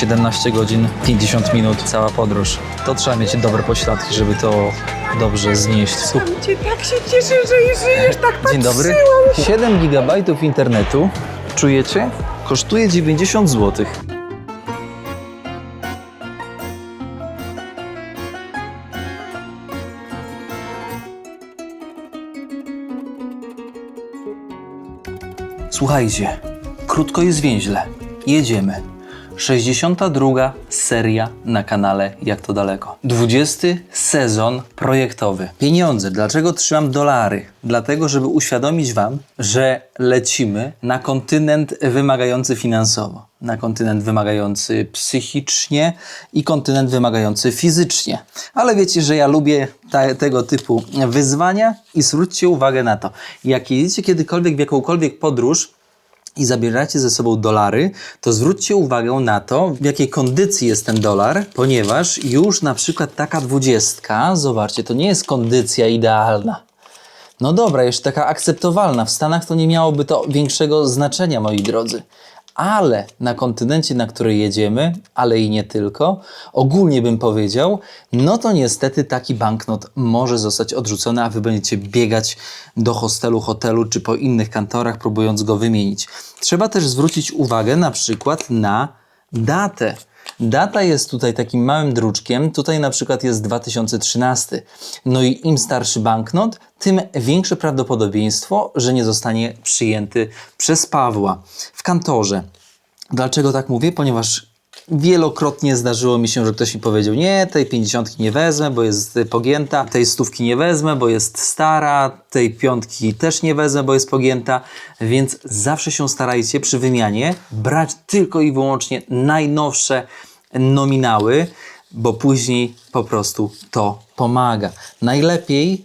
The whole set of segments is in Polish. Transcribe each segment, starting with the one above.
17 godzin, 50 minut, cała podróż. To trzeba mieć dobre pośladki, żeby to dobrze znieść. Cię tak się cieszę, że żyjesz, tak patrzyłam. Dzień dobry. 7 gigabajtów internetu, czujecie? Kosztuje 90 zł. Słuchajcie, krótko jest więźle. Jedziemy. 62. seria na kanale Jak to daleko. 20. sezon projektowy. Pieniądze. Dlaczego trzymam dolary? Dlatego, żeby uświadomić Wam, że lecimy na kontynent wymagający finansowo. Na kontynent wymagający psychicznie i kontynent wymagający fizycznie. Ale wiecie, że ja lubię tego typu wyzwania i zwróćcie uwagę na to. Jak jedziecie kiedykolwiek w jakąkolwiek podróż, i zabieracie ze sobą dolary, to zwróćcie uwagę na to, w jakiej kondycji jest ten dolar, ponieważ już na przykład taka 20, zobaczcie, to nie jest kondycja idealna. No dobra, jeszcze taka akceptowalna. W Stanach to nie miałoby to większego znaczenia, moi drodzy. Ale na kontynencie, na który jedziemy, ale i nie tylko, ogólnie bym powiedział, no to niestety taki banknot może zostać odrzucony, a wy będziecie biegać do hostelu, hotelu czy po innych kantorach, próbując go wymienić. Trzeba też zwrócić uwagę na przykład na datę. Data jest tutaj takim małym druczkiem, tutaj na przykład jest 2013. No i im starszy banknot, tym większe prawdopodobieństwo, że nie zostanie przyjęty przez Pawła w kantorze. Dlaczego tak mówię? Ponieważ wielokrotnie zdarzyło mi się, że ktoś mi powiedział: nie, tej 50 nie wezmę, bo jest pogięta, tej 100 nie wezmę, bo jest stara, tej 5 też nie wezmę, bo jest pogięta, więc zawsze się starajcie przy wymianie brać tylko i wyłącznie najnowsze nominały, bo później po prostu to pomaga.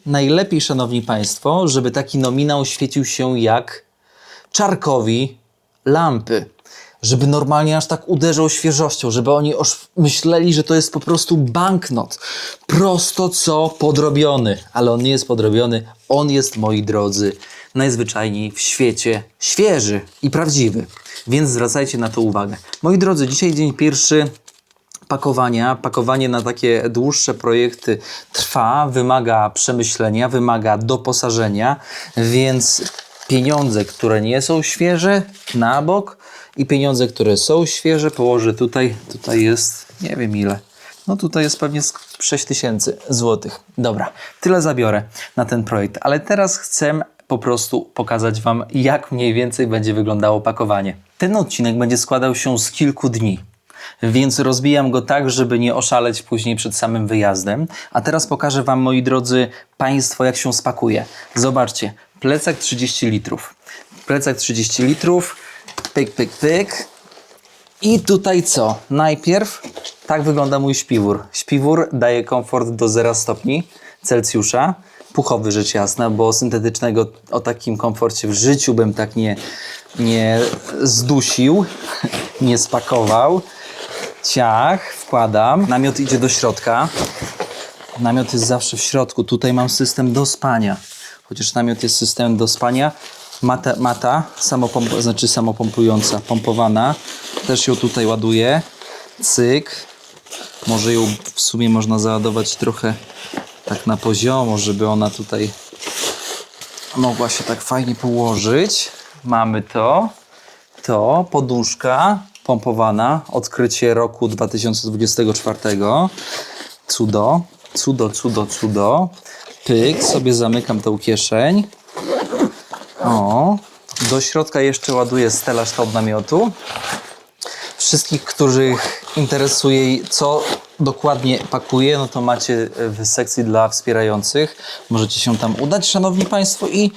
Najlepiej, szanowni państwo, żeby taki nominał świecił się jak czarkowi lampy. Żeby normalnie aż tak uderzał świeżością, żeby oni myśleli, że to jest po prostu banknot. Prosto co podrobiony. Ale on nie jest podrobiony, on jest, moi drodzy, najzwyczajniej w świecie świeży i prawdziwy. Więc zwracajcie na to uwagę. Moi drodzy, dzisiaj dzień pierwszy pakowania. Pakowanie na takie dłuższe projekty trwa, wymaga przemyślenia, wymaga doposażenia, więc pieniądze, które nie są świeże, na bok, i pieniądze, które są świeże, położę tutaj. Tutaj jest, nie wiem ile. No tutaj jest pewnie 6000 złotych. Dobra, tyle zabiorę na ten projekt. Ale teraz chcę po prostu pokazać Wam, jak mniej więcej będzie wyglądało pakowanie. Ten odcinek będzie składał się z kilku dni. Więc rozbijam go tak, żeby nie oszaleć później przed samym wyjazdem. A teraz pokażę Wam, moi drodzy Państwo, jak się spakuje. Zobaczcie, plecak 30 litrów. Plecak 30 litrów. Pyk, pyk, pyk. I tutaj co? Najpierw tak wygląda mój śpiwór. Śpiwór daje komfort do 0 stopni Celsjusza. Puchowy rzecz jasna, bo syntetycznego o takim komforcie w życiu bym tak nie zdusił, nie spakował. Ciach, wkładam. Namiot idzie do środka. Namiot jest zawsze w środku. Tutaj mam system do spania. Chociaż namiot jest systemem do spania. Mata samopompująca, pompowana. Też ją tutaj ładuję. Cyk. Może ją w sumie można załadować trochę tak na poziomo, żeby ona tutaj mogła się tak fajnie położyć. Mamy to. Poduszka pompowana. Odkrycie roku 2024. Cudo. Pyk. Sobie zamykam tą kieszeń. O, do środka jeszcze ładuję stelaż od namiotu. Wszystkich, których interesuje, co dokładnie pakuję, no to macie w sekcji dla wspierających. Możecie się tam udać, szanowni państwo, i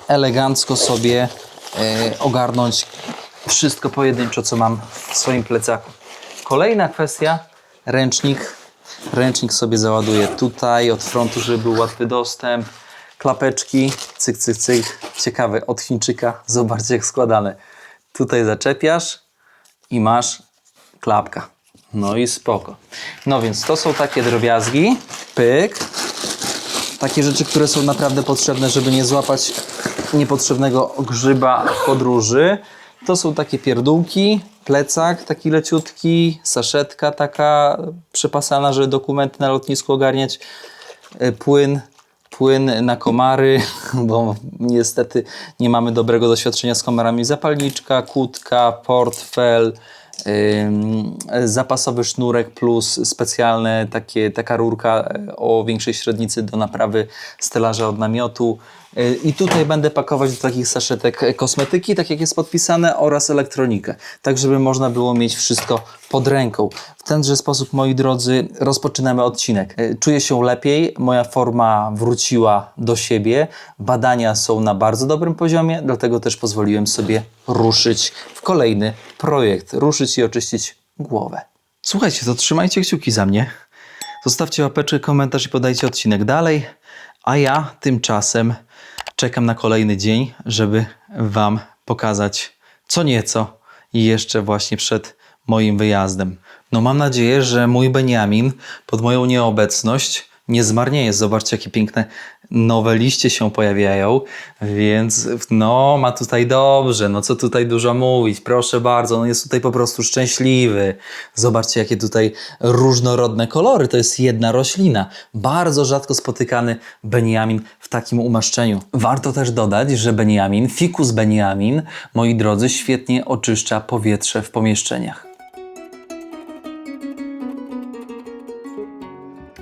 elegancko sobie ogarnąć wszystko pojedynczo, co mam w swoim plecaku. Kolejna kwestia, ręcznik. Ręcznik sobie załaduję tutaj od frontu, żeby był łatwy dostęp. Klapeczki, cyk, cyk, cyk. Ciekawe, od Chińczyka. Zobaczcie, jak składane. Tutaj zaczepiasz i masz klapka. No i spoko. No więc to są takie drobiazgi. Pyk. Takie rzeczy, które są naprawdę potrzebne, żeby nie złapać niepotrzebnego grzyba w podróży. To są takie pierdółki, plecak taki leciutki, saszetka taka przepasana, żeby dokumenty na lotnisku ogarniać, płyn na komary, bo niestety nie mamy dobrego doświadczenia z komarami, zapalniczka, kłódka, portfel, zapasowy sznurek plus specjalne taka rurka o większej średnicy do naprawy stelaża od namiotu. I tutaj będę pakować do takich saszetek kosmetyki, tak jak jest podpisane, oraz elektronikę, tak żeby można było mieć wszystko pod ręką. W tenże sposób, moi drodzy, rozpoczynamy odcinek. Czuję się lepiej, moja forma wróciła do siebie, badania są na bardzo dobrym poziomie, dlatego też pozwoliłem sobie ruszyć w kolejny projekt, ruszyć i oczyścić głowę. Słuchajcie, to trzymajcie kciuki za mnie, zostawcie łapeczkę, komentarz i podajcie odcinek dalej, a ja tymczasem czekam na kolejny dzień, żeby Wam pokazać co nieco jeszcze właśnie przed moim wyjazdem. No mam nadzieję, że mój Beniamin pod moją nieobecność nie zmarnieje. Zobaczcie, jakie piękne nowe liście się pojawiają, więc no ma tutaj dobrze, no co tutaj dużo mówić, proszę bardzo, no jest tutaj po prostu szczęśliwy. Zobaczcie, jakie tutaj różnorodne kolory, to jest jedna roślina. Bardzo rzadko spotykany Beniamin w takim umaszczeniu. Warto też dodać, że Beniamin, ficus Beniamin, moi drodzy, świetnie oczyszcza powietrze w pomieszczeniach.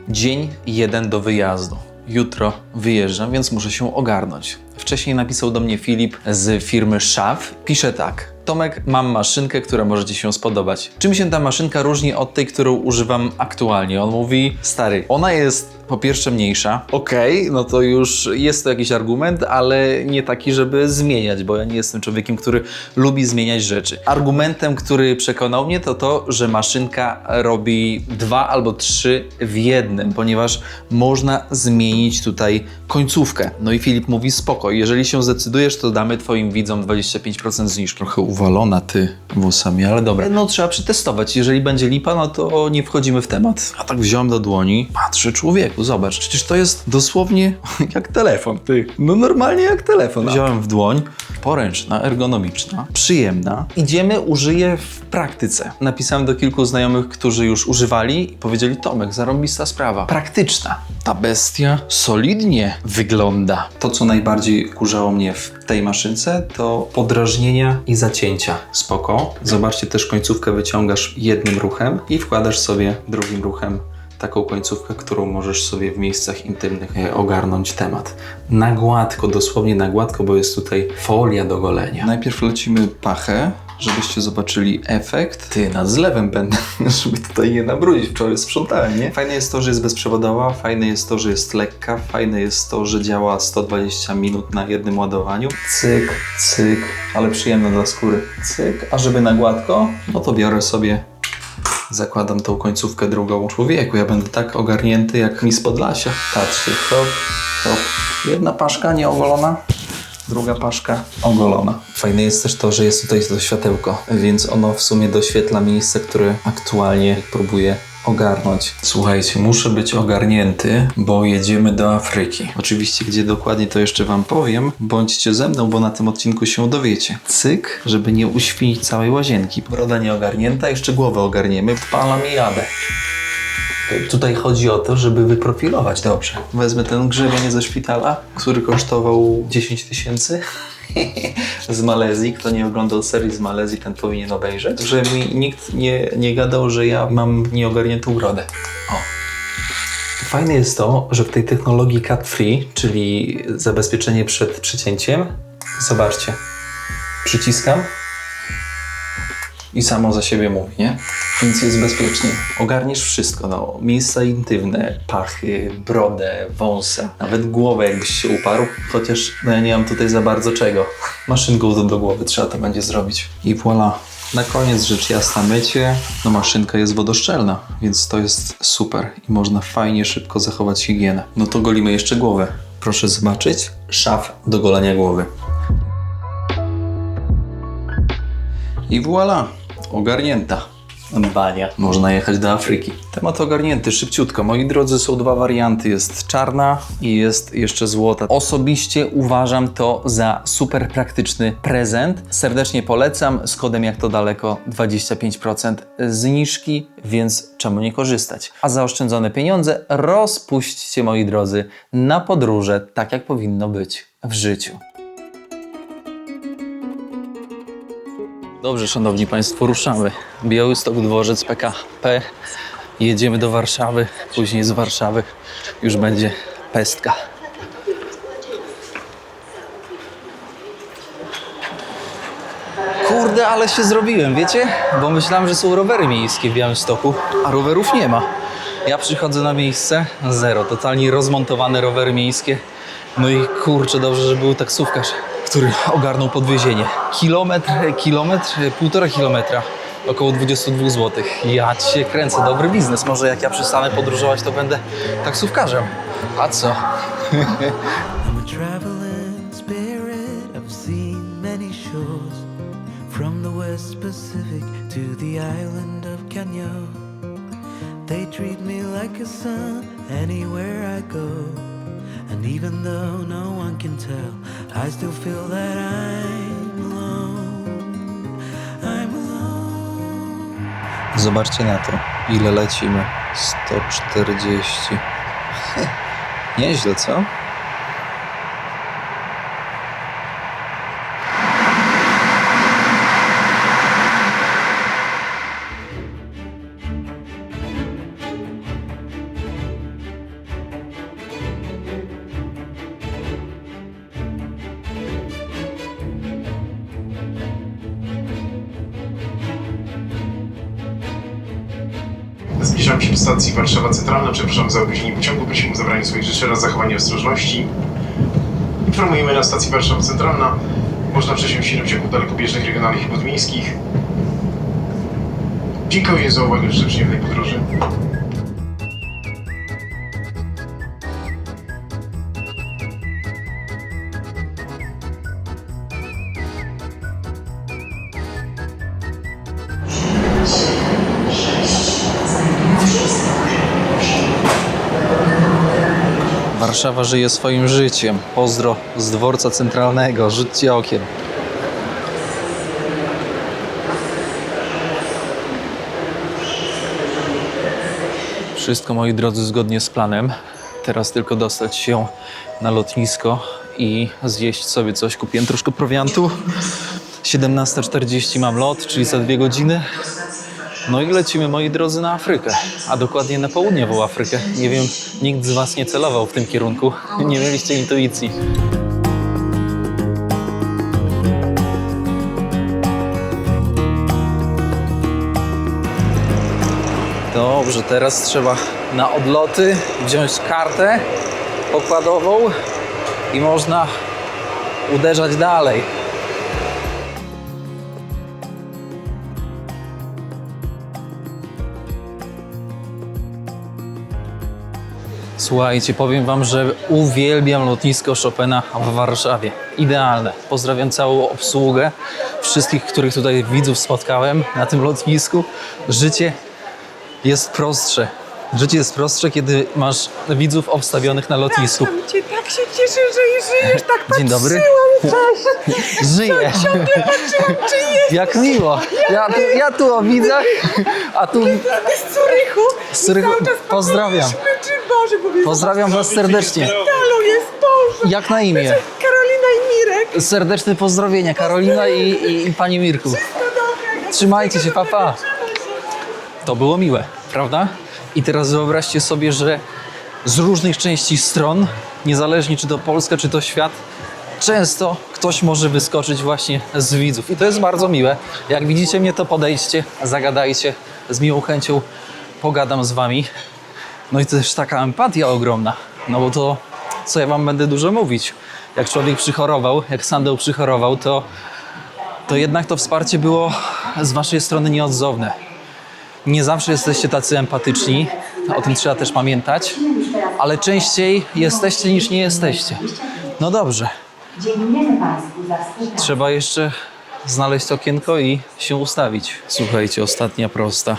Dzień 1 do wyjazdu. Jutro wyjeżdżam, więc muszę się ogarnąć. Wcześniej napisał do mnie Filip z firmy Schaff. Pisze tak: Tomek, mam maszynkę, która może Ci się spodobać. Czym się ta maszynka różni od tej, którą używam aktualnie? On mówi: stary, ona jest po pierwsze mniejsza. Okej, no to już jest to jakiś argument, ale nie taki, żeby zmieniać, bo ja nie jestem człowiekiem, który lubi zmieniać rzeczy. Argumentem, który przekonał mnie, to to, że maszynka robi 2 albo 3 w jednym, ponieważ można zmienić tutaj końcówkę. No i Filip mówi: spoko, jeżeli się zdecydujesz, to damy Twoim widzom 25% zniżki. Trochę uwalona ty włosami, ale dobra. No trzeba przetestować. Jeżeli będzie lipa, no to nie wchodzimy w temat. A tak wziąłem do dłoni, patrzę, człowieku, zobacz, przecież to jest dosłownie jak telefon, ty. No normalnie jak telefon. Wziąłem w dłoń, poręczna, ergonomiczna, przyjemna. Idziemy, użyję w praktyce. Napisałem do kilku znajomych, którzy już używali i powiedzieli: Tomek, zarąbista sprawa. Praktyczna. Ta bestia solidnie wygląda. To, co najbardziej kurzało mnie w tej maszynce, to podrażnienia i zacięcia. Spoko. Zobaczcie, też końcówkę wyciągasz jednym ruchem i wkładasz sobie drugim ruchem taką końcówkę, którą możesz sobie w miejscach intymnych ogarnąć temat. Na gładko, dosłownie na gładko, bo jest tutaj folia do golenia. Najpierw lecimy pachę, żebyście zobaczyli efekt. Ty, nad zlewem będę, żeby tutaj nie nabrudzić. Wczoraj sprzątałem, nie? Fajne jest to, że jest bezprzewodowa, fajne jest to, że jest lekka, fajne jest to, że działa 120 minut na jednym ładowaniu. Cyk, cyk, ale przyjemne dla skóry. Cyk, a żeby na gładko, no to biorę sobie, zakładam tą końcówkę drugą. Człowieku, ja będę tak ogarnięty jak mi z Podlasia. Patrzcie, hop, hop. Jedna paszka nieogolona, druga paszka ogolona. Fajne jest też to, że jest tutaj to światełko, więc ono w sumie doświetla miejsce, które aktualnie próbuję ogarnąć. Słuchajcie, muszę być ogarnięty, bo jedziemy do Afryki. Oczywiście, gdzie dokładnie, to jeszcze Wam powiem. Bądźcie ze mną, bo na tym odcinku się dowiecie. Cyk, żeby nie uświnić całej łazienki. Broda nieogarnięta, jeszcze głowę ogarniemy. Wpalam i jadę. Tutaj chodzi o to, żeby wyprofilować dobrze. Wezmę ten grzebień ze szpitala, który kosztował 10 000 z Malezji. Kto nie oglądał serii z Malezji, ten powinien obejrzeć. Żeby mi nikt nie gadał, że ja mam nieogarniętą brodę. O. Fajne jest to, że w tej technologii cut-free, czyli zabezpieczenie przed przycięciem, zobaczcie, przyciskam i samo za siebie mówi, nie? Więc jest bezpiecznie. Ogarniesz wszystko, no. Miejsca intymne, pachy, brodę, wąsa, nawet głowę, jakbyś się uparł. Chociaż no ja nie mam tutaj za bardzo czego. Maszynką do głowy trzeba to będzie zrobić. I voilà. Na koniec rzecz jasna, mycie. No maszynka jest wodoszczelna, więc to jest super. I można fajnie, szybko zachować higienę. No to golimy jeszcze głowę. Proszę zobaczyć. Szaf do golenia głowy. I voilà. Ogarnięta. Bania. Można jechać do Afryki. Temat ogarnięty, szybciutko. Moi drodzy, są dwa warianty. Jest czarna i jest jeszcze złota. Osobiście uważam to za super praktyczny prezent. Serdecznie polecam. Z kodem jak to daleko 25% zniżki, więc czemu nie korzystać? A zaoszczędzone pieniądze rozpuśćcie, moi drodzy, na podróże, tak jak powinno być w życiu. Dobrze, szanowni państwo, ruszamy. Białystok, dworzec PKP. Jedziemy do Warszawy, później z Warszawy już będzie pestka. Kurde, ale się zrobiłem, wiecie? Bo myślałem, że są rowery miejskie w Białymstoku, a rowerów nie ma. Ja przychodzę na miejsce, zero, totalnie rozmontowane rowery miejskie. No i kurczę, dobrze, że był taksówkarz, który ogarnął podwiezienie. Półtora kilometra, około 22 zł. Ja cię kręcę, dobry biznes. Może jak ja przestanę podróżować, to będę taksówkarzem. A co? I'm a traveling spirit, I've seen many shores, from the West Pacific to the island of Kenya. They treat me like a son anywhere I go, and even though no one can tell, I still feel that I'm alone. I'm alone. Zobaczcie na to, ile lecimy. 140. Nieźle, co? Zbliżam się do stacji Warszawa Centralna. Przepraszam za opóźnienie pociągu. Prosimy o zabranie swoich rzeczy oraz zachowanie ostrożności. Informujemy na stacji Warszawa Centralna. Można przesiąść się do pociągów dalekobieżnych, regionalnych i podmiejskich. Dziękuję za uwagę, życzę przyjemnej podróży. Warszawa żyje swoim życiem. Pozdro z dworca centralnego. Rzućcie okiem. Wszystko, moi drodzy, zgodnie z planem. Teraz tylko dostać się na lotnisko i zjeść sobie coś. Kupiłem troszkę prowiantu. 17:40 mam lot, czyli za 2 godziny. No i lecimy, moi drodzy, na Afrykę, a dokładnie na południową Afrykę. Nie wiem, nikt z was nie celował w tym kierunku. Nie mieliście intuicji. Dobrze, teraz trzeba na odloty wziąć kartę pokładową i można uderzać dalej. Słuchajcie, powiem wam, że uwielbiam lotnisko Chopina w Warszawie. Idealne. Pozdrawiam całą obsługę, wszystkich, których tutaj widzów spotkałem na tym lotnisku. Życie jest prostsze. Życie jest prostsze, kiedy masz widzów obstawionych na lotnisku. Cię tak się cieszę, że żyjesz, tak patrzyłam. Dzień dobry. Cześć. Żyję. Ciągle patrzyłam, czy jest. Jak miło. Ja tu o widzach, a tu... Z Zurychu. Z Zurychu. I cały czas Pozdrawiam. patrzyliśmy, czy Boże, mówię, Pozdrawiam was serdecznie. Halo, jest Boże. Jak na imię? Karolina i Mirek. Serdeczne pozdrowienia, Karolina i pani Mirku. No dobra. Trzymajcie się, papa. To było miłe, prawda? I teraz wyobraźcie sobie, że z różnych części stron, niezależnie czy to Polska, czy to świat, często ktoś może wyskoczyć właśnie z widzów. I to jest bardzo miłe. Jak widzicie mnie, to podejdźcie, zagadajcie. Z miłą chęcią pogadam z wami. No i też taka empatia ogromna. No bo to, co ja wam będę dużo mówić. Jak człowiek przychorował, jak Sandeł przychorował, to jednak to wsparcie było z waszej strony nieodzowne. Nie zawsze jesteście tacy empatyczni, o tym trzeba też pamiętać, ale częściej jesteście niż nie jesteście. No dobrze. Dziękujemy Państwu za współpracę. Trzeba jeszcze znaleźć okienko i się ustawić. Słuchajcie, ostatnia prosta.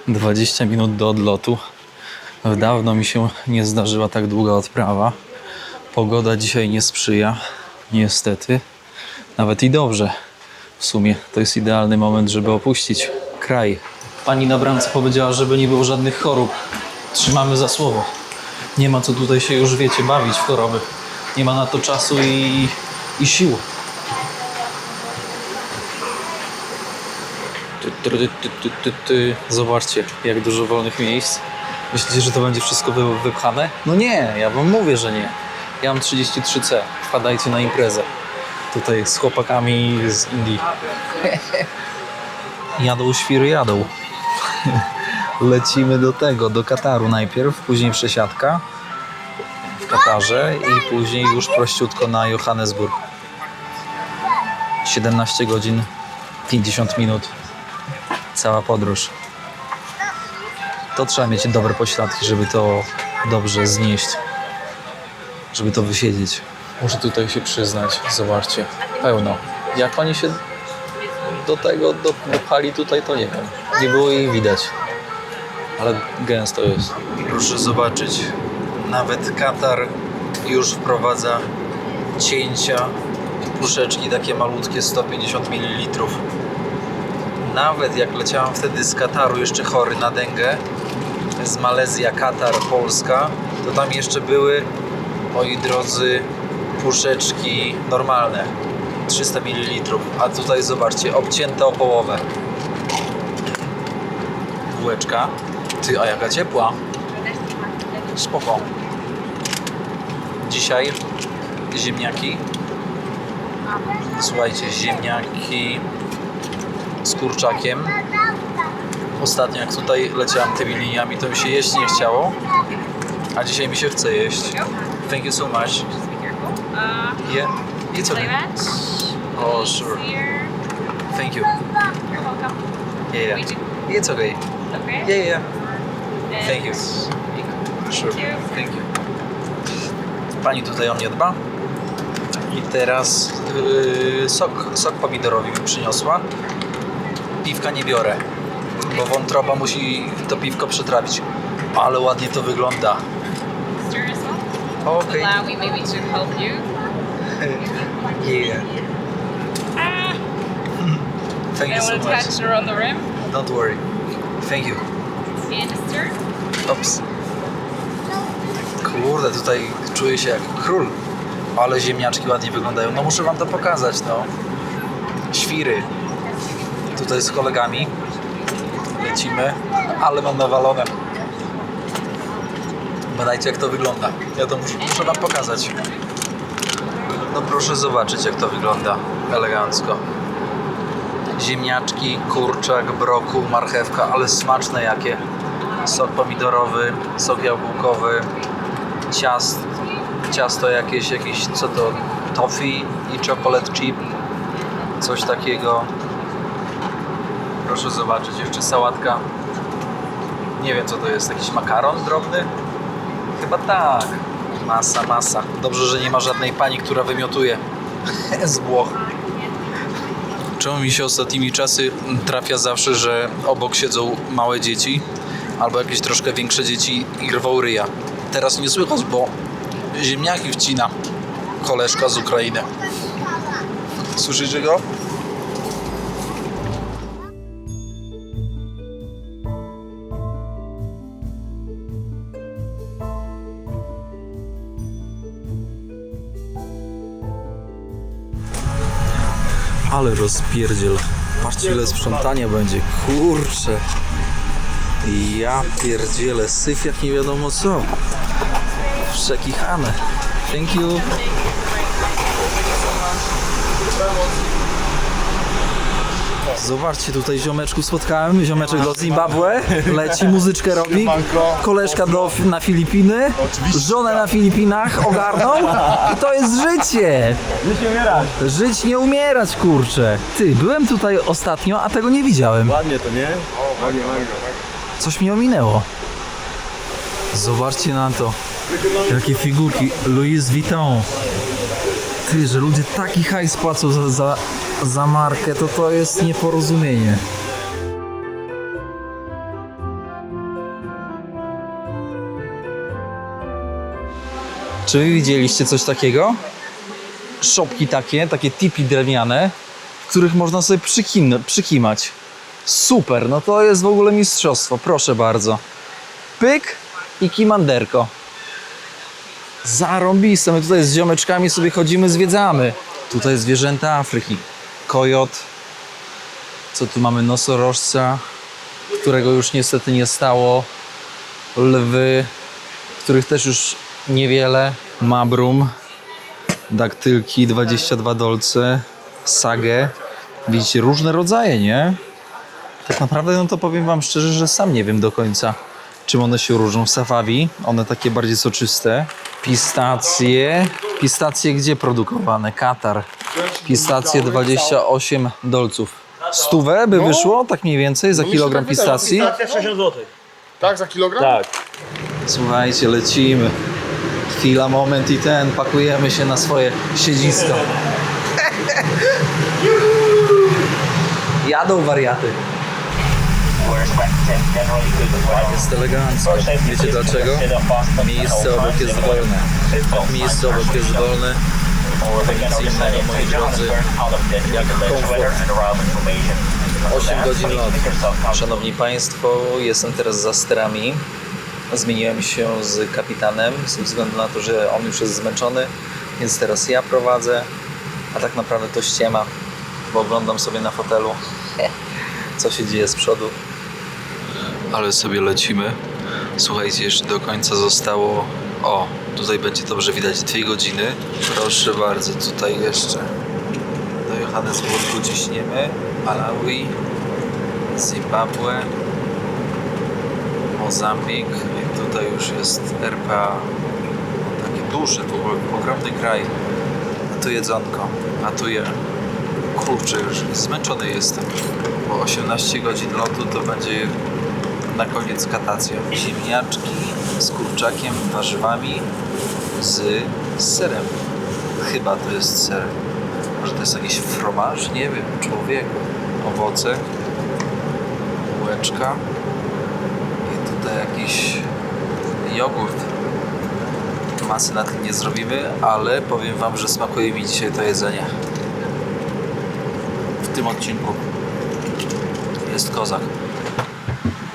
20 minut do odlotu. Dawno mi się nie zdarzyła tak długa odprawa. Pogoda dzisiaj nie sprzyja, niestety. Nawet i dobrze. W sumie to jest idealny moment, żeby opuścić kraj. Pani na bramce powiedziała, żeby nie było żadnych chorób. Trzymamy za słowo. Nie ma co tutaj się już, wiecie, bawić w choroby. Nie ma na to czasu i sił. Zobaczcie, jak dużo wolnych miejsc. Myślicie, że to będzie wszystko wypchane? No nie, ja wam mówię, że nie. Ja mam 33C. Wpadajcie na imprezę. Tutaj z chłopakami z Indii. Jadą świry, jadą. Lecimy do Kataru najpierw, później przesiadka w Katarze i później już prościutko na Johannesburg. 17 godzin, 50 minut. Cała podróż. To trzeba mieć dobre pośladki, żeby to dobrze znieść. Żeby to wysiedzieć. Muszę tutaj się przyznać, zobaczcie, pełno. Jak oni się do tego dopchali tutaj, to nie wiem. Nie było jej widać. Ale gęsto jest. Proszę zobaczyć, nawet Katar już wprowadza cięcia, puszeczki takie malutkie, 150 ml. Nawet jak leciałem wtedy z Kataru jeszcze chory na dengę, z Malezja, Katar, Polska, to tam jeszcze były, moi drodzy, puszeczki normalne, 300 ml, a tutaj zobaczcie, obcięte o połowę. Bułeczka. Ty, a jaka ciepła. Spoko. Dzisiaj ziemniaki. Słuchajcie, ziemniaki z kurczakiem. Ostatnio jak tutaj leciałem tymi liniami, to mi się jeść nie chciało, a dzisiaj mi się chce jeść. Thank you so much. Yeah, it's okay. Oh, sure. Thank you. You're welcome. Yeah, it's okay. Okay. Yeah, yeah. And Thank you. Sure. Thank you. Thank you. Pani tutaj o mnie dba. I teraz sok pomidorowy mi przyniosła. Piwka nie biorę, bo wątroba musi to piwko przetrawić. Ale ładnie to wygląda. Stir as well. Okej. Allow me maybe to help you. Yeah. Thank I you so want to much. touch around the rim Don't worry. Thank you. and stir. Ops. Kurde, tutaj czuję się jak król. Ale ziemniaczki ładnie wyglądają. No muszę wam to pokazać, no. Świry. Tutaj z kolegami lecimy, ale mam nawalone. Badajcie, jak to wygląda. Ja to muszę wam pokazać. No proszę zobaczyć, jak to wygląda elegancko. Ziemniaczki, kurczak, brokuł, marchewka, ale smaczne jakie. Sok pomidorowy, sok jabłkowy, ciasto jakieś, co to? Toffee i chocolate chip. Coś takiego. Proszę zobaczyć, jeszcze sałatka. Nie wiem, co to jest, jakiś makaron drobny? Chyba tak. Masa. Dobrze, że nie ma żadnej pani, która wymiotuje z Włoch. Czemu mi się ostatnimi czasy trafia zawsze, że obok siedzą małe dzieci albo jakieś troszkę większe dzieci i rwą ryja. Teraz nie słychać, bo ziemniaki wcina koleżka z Ukrainy. Słyszycie go? Ale rozpierdziel. Patrzcie, ile sprzątania będzie. Kurczę. Ja pierdzielę. Syf jak nie wiadomo co. Przekichane. Thank you. Zobaczcie, tutaj ziomeczku spotkałem, ziomeczek do Zimbabwe, leci, muzyczkę robi, koleżka na Filipiny, żonę na Filipinach ogarnął i to jest życie! Żyć nie umierać! Żyć nie umierać, kurczę! Ty, byłem tutaj ostatnio, a tego nie widziałem. Ładnie to, nie? O, ładnie. Coś mi ominęło. Zobaczcie na to. Jakie figurki. Louis Vuitton. Ty, że ludzie taki hajs płacą za za markę, to jest nieporozumienie. Czy wy widzieliście coś takiego? Szopki takie tipi drewniane, w których można sobie przykimać. Super, no to jest w ogóle mistrzostwo, proszę bardzo. Pyk i kimanderko. Zarąbiste, my tutaj z ziomeczkami sobie chodzimy, zwiedzamy. Tutaj zwierzęta Afryki. Kojot. Co tu mamy? Nosorożca, którego już niestety nie stało. Lwy, których też już niewiele. Mabrum. Daktylki, 22 dolce. Sagę. Widzicie, różne rodzaje, nie? Tak naprawdę, no to powiem wam szczerze, że sam nie wiem do końca, czym one się różnią. Safawi, one takie bardziej soczyste. Pistacje. Pistacje gdzie produkowane? Katar. Pistacje 28 dolców. 100 by wyszło, tak mniej więcej, za kilogram pistacji. 60 zł. Tak, za kilogram? Tak. Słuchajcie, lecimy. Chwila, moment i pakujemy się na swoje siedzisko. Jadą wariaty. Jest elegancko. Wiecie dlaczego? Miejsce obok jest wolne. Miejsce obok jest wolne. Nic innego, moi drodzy, jak komfort. 8 godzin lotu. Szanowni Państwo, jestem teraz za sterami. Zmieniłem się z kapitanem ze względu na to, że on już jest zmęczony, więc teraz ja prowadzę, a tak naprawdę to ściema, bo oglądam sobie na fotelu, co się dzieje z przodu. Ale sobie lecimy. Słuchajcie, jeszcze do końca zostało... O, tutaj będzie dobrze widać 2 godziny. Proszę bardzo, tutaj jeszcze do Johannesburgu ciśniemy. Malawi, Zimbabwe, Mozambik. I tutaj już jest RPA. Takie duże, w ogóle ogromny kraj. A tu jedzonko, a tu je. Kurczę, już zmęczony jestem. Po 18 godzin lotu to będzie na koniec katacja. Ziemniaczki z kurczakiem, warzywami, z serem. Chyba to jest ser. Może to jest jakiś fromaż? Nie wiem, człowieku. Owoce, bułeczka i tutaj jakiś jogurt. Masy na tym nie zrobimy, ale powiem wam, że smakuje mi dzisiaj to jedzenie. W tym odcinku jest kozak.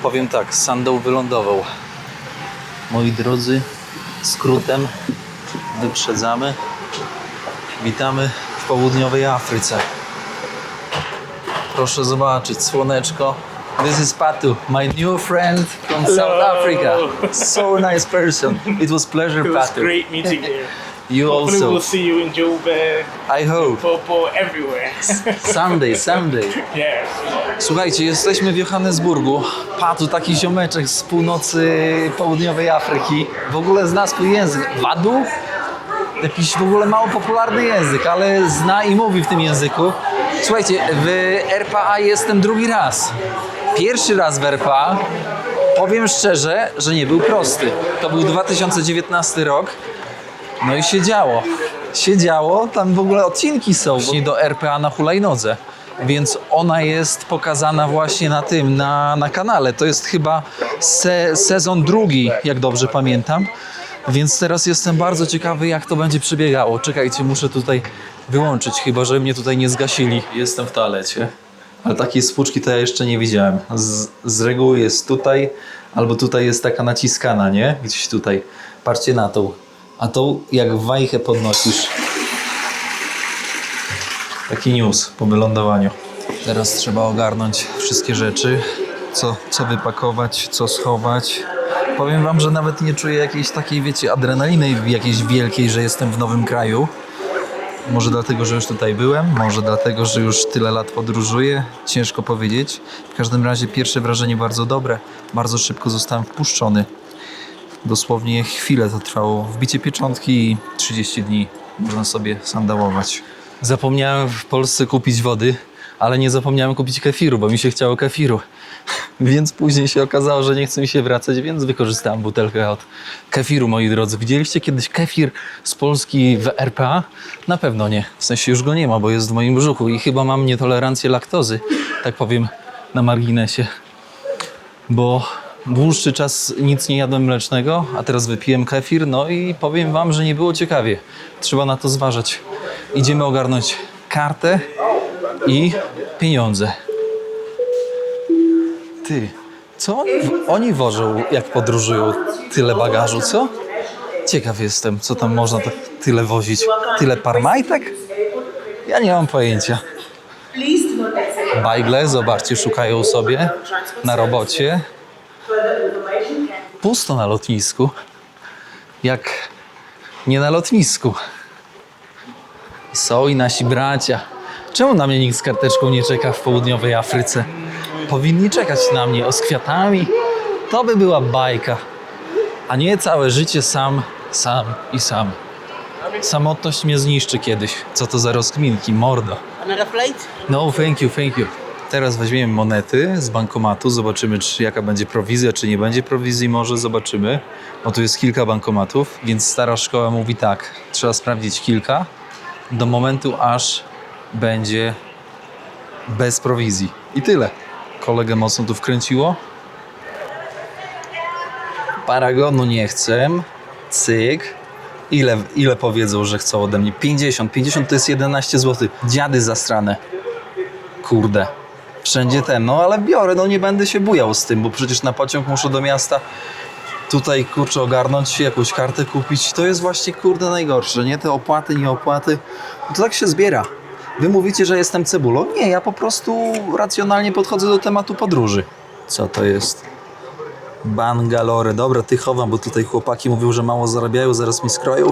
Powiem tak, Sandow wylądował. Moi drodzy, skrótem wyprzedzamy. Witamy w południowej Afryce. Proszę zobaczyć, słoneczko. This is Patu, my new friend from South Africa. So nice person. It was pleasure, It was Patu. great meeting you. You Hopefully also. we'll see you in Joburg, I hope. Popo, everywhere. Someday. Yes. Słuchajcie, jesteśmy w Johannesburgu. Patu, taki ziomeczek z północy południowej Afryki. W ogóle zna swój język. Wadu? Jakiś w ogóle mało popularny język, ale zna i mówi w tym języku. Słuchajcie, w RPA jestem drugi raz. Pierwszy raz w RPA, powiem szczerze, że nie był prosty. To był 2019 rok. No i się działo, tam w ogóle odcinki są właśnie do RPA na hulajnodze, więc ona jest pokazana właśnie na tym, na kanale. To jest chyba sezon drugi, jak dobrze pamiętam, więc teraz jestem bardzo ciekawy, jak to będzie przebiegało. Czekajcie, muszę tutaj wyłączyć, chyba że mnie tutaj nie zgasili. Jestem w toalecie, ale takiej spłuczki to ja jeszcze nie widziałem. Z reguły jest tutaj, albo tutaj jest taka naciskana, nie? Gdzieś tutaj. Patrzcie na tą. A tą jak wajchę podnosisz. Taki news po wylądowaniu. Teraz trzeba ogarnąć wszystkie rzeczy. Co wypakować, co schować. Powiem wam, że nawet nie czuję jakiejś takiej, wiecie, adrenaliny jakiejś wielkiej, że jestem w nowym kraju. Może dlatego, że już tutaj byłem, może dlatego, że już tyle lat podróżuję. Ciężko powiedzieć. W każdym razie pierwsze wrażenie bardzo dobre. Bardzo szybko zostałem wpuszczony. Dosłownie chwilę to trwało. Wbicie pieczątki i 30 dni można sobie sandałować. Zapomniałem w Polsce kupić wody, ale nie zapomniałem kupić kefiru, bo mi się chciało kefiru. Więc później się okazało, że nie chce mi się wracać, więc wykorzystałem butelkę od kefiru, moi drodzy. Widzieliście kiedyś kefir z Polski w RPA? Na pewno nie. W sensie już go nie ma, bo jest w moim brzuchu i chyba mam nietolerancję laktozy, tak powiem na marginesie. Bo dłuższy czas nic nie jadłem mlecznego, a teraz wypiłem kefir, no i powiem wam, że nie było ciekawie. Trzeba na to zważać. Idziemy ogarnąć kartę i pieniądze. Ty, co oni wożą, jak podróżują, tyle bagażu, co? Ciekaw jestem, co tam można tak tyle wozić. Tyle parmajtek? Ja nie mam pojęcia. Bajgle, zobaczcie, szukają sobie na robocie. Pusto na lotnisku. Jak nie na lotnisku. Są i nasi bracia. Czemu na mnie nikt z karteczką nie czeka w południowej Afryce? Powinni czekać na mnie z kwiatami. To by była bajka. A nie całe życie sam. Samotność mnie zniszczy kiedyś. Co to za rozkminki, mordo. Another flight? No, thank you. Teraz weźmiemy monety z bankomatu, zobaczymy, czy jaka będzie prowizja, czy nie będzie prowizji, może zobaczymy. No tu jest kilka bankomatów, więc stara szkoła mówi tak, trzeba sprawdzić kilka do momentu, aż będzie bez prowizji. I tyle. Kolegę mocno tu wkręciło. Paragonu nie chcę. Cyk. Ile powiedzą, że chcą ode mnie? 50. 50 to jest 11 zł. Dziady zastrane. Kurde. Wszędzie ten. No ale biorę, no nie będę się bujał z tym, bo przecież na pociąg muszę do miasta tutaj, kurczę, ogarnąć, jakąś kartę kupić. To jest właśnie, kurde, najgorsze, nie? Te opłaty, nie opłaty. No to tak się zbiera. Wy mówicie, że jestem cebulą? Nie, ja po prostu racjonalnie podchodzę do tematu podróży. Co to jest? Bangalore. Dobra, ty chowam, bo tutaj chłopaki mówią, że mało zarabiają, zaraz mi skroją.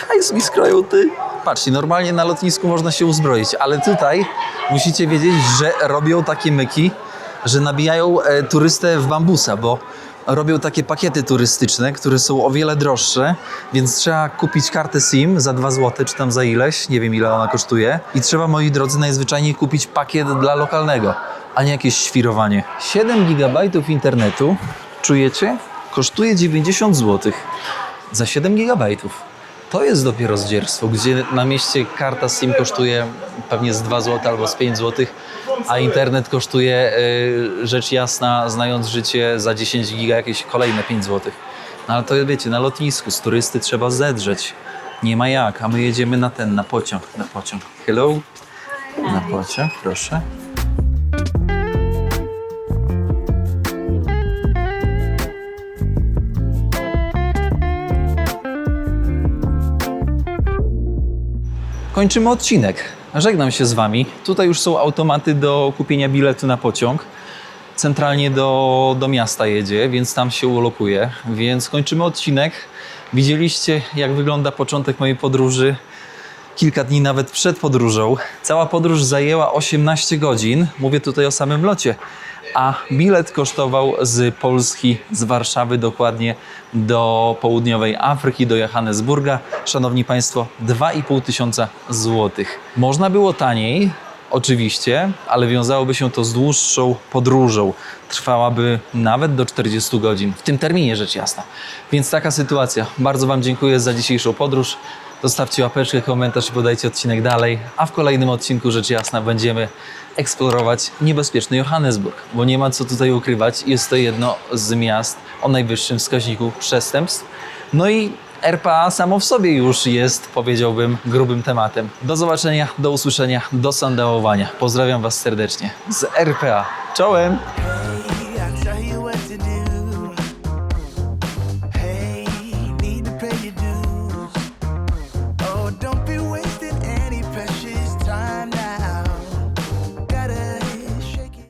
Hajs mi skroją, ty. Patrzcie, normalnie na lotnisku można się uzbroić, ale tutaj musicie wiedzieć, że robią takie myki, że nabijają turystę w bambusa, bo robią takie pakiety turystyczne, które są o wiele droższe, więc trzeba kupić kartę SIM za 2 zł, czy tam za ileś, nie wiem ile ona kosztuje. I trzeba, moi drodzy, najzwyczajniej kupić pakiet dla lokalnego, a nie jakieś świrowanie. 7 GB internetu, czujecie? Kosztuje 90 zł. Za 7 GB. To jest dopiero zdzierstwo, gdzie na mieście karta SIM kosztuje pewnie z 2 zł albo z 5 zł, a internet kosztuje, rzecz jasna, znając życie, za 10 giga jakieś kolejne 5 zł. No ale to wiecie, na lotnisku z turysty trzeba zedrzeć. Nie ma jak, a my jedziemy na pociąg. Hello? Na pociąg, proszę. Kończymy odcinek. Żegnam się z wami. Tutaj już są automaty do kupienia biletu na pociąg. Centralnie do miasta jedzie, więc tam się ulokuje. Więc kończymy odcinek. Widzieliście, jak wygląda początek mojej podróży. Kilka dni nawet przed podróżą. Cała podróż zajęła 18 godzin. Mówię tutaj o samym locie. A bilet kosztował z Polski, z Warszawy dokładnie do południowej Afryki, do Johannesburga. Szanowni Państwo, 2500 złotych. Można było taniej, oczywiście, ale wiązałoby się to z dłuższą podróżą. Trwałaby nawet do 40 godzin. W tym terminie, rzecz jasna. Więc taka sytuacja. Bardzo Wam dziękuję za dzisiejszą podróż. Zostawcie łapeczkę, komentarz i podajcie odcinek dalej. A w kolejnym odcinku, rzecz jasna, będziemy eksplorować niebezpieczny Johannesburg, bo nie ma co tutaj ukrywać. Jest to jedno z miast o najwyższym wskaźniku przestępstw. No i RPA samo w sobie już jest, powiedziałbym, grubym tematem. Do zobaczenia, do usłyszenia, do sandałowania. Pozdrawiam Was serdecznie z RPA. Czołem!